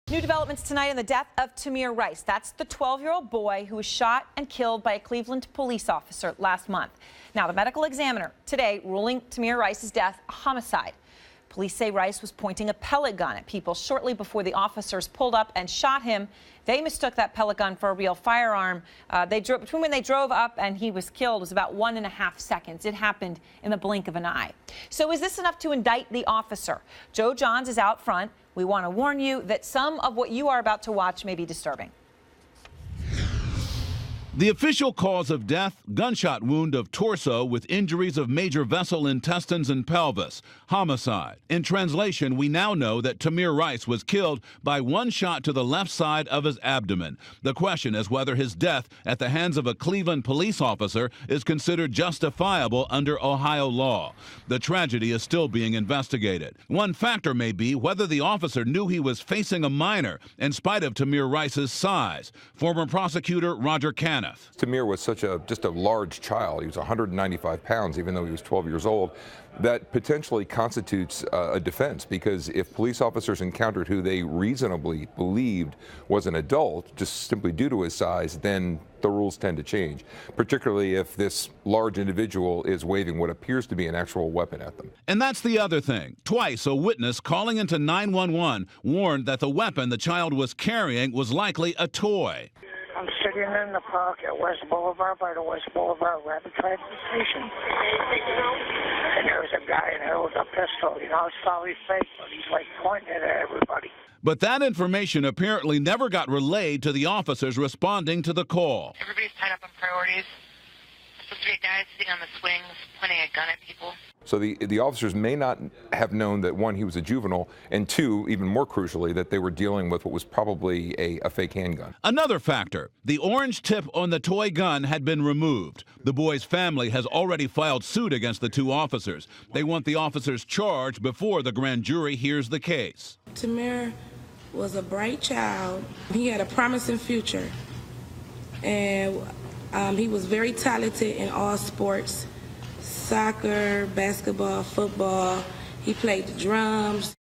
New developments tonight on the death of Tamir Rice. That's the 12-year-old boy who was shot and killed by a Cleveland police officer last month. Now, the medical examiner today ruling Tamir Rice's death a homicide. Police say Rice was pointing a pellet gun at people shortly before the officers pulled up and shot him. They mistook that pellet gun for a real firearm. Between when they drove up and he was killed was about 1.5 seconds. It happened in the blink of an eye. So is this enough to indict the officer? Joe Johns is out front. We want to warn you that some of what you are about to watch may be disturbing. The official cause of death, gunshot wound of torso with injuries of major vessel intestines and pelvis, homicide. In translation, we now know that Tamir Rice was killed by one shot to the left side of his abdomen. The question is whether his death at the hands of a Cleveland police officer is considered justifiable under Ohio law. The tragedy is still being investigated. One factor may be whether the officer knew he was facing a minor in spite of Tamir Rice's size. Former prosecutor Roger Caniff. Tamir was just a large child. He was 195 pounds, even though he was 12 years old. That potentially constitutes a defense, because if police officers encountered who they reasonably believed was an adult, just simply due to his size, then the rules tend to change, particularly if this large individual is waving what appears to be an actual weapon at them. And that's the other thing. Twice, a witness calling into 911 warned that the weapon the child was carrying was likely a toy. I'm sitting in the park at West Boulevard by the West Boulevard Rapid Transit Station. And there was a guy in there with a pistol. It's probably fake, but he's like pointing it at everybody. But that information apparently never got relayed to the officers responding to the call. Everybody's tied up on priorities. Supposed to be a guy sitting on the swings pointing a gun at people. So the officers may not have known that, one, he was a juvenile, and two, even more crucially, that they were dealing with what was probably a fake handgun. Another factor, the orange tip on the toy gun had been removed. The boy's family has already filed suit against the two officers. They want the officers charged before the grand jury hears the case. Tamir was a bright child. He had a promising future, and he was very talented in all sports. Soccer, basketball, football. He played the drums.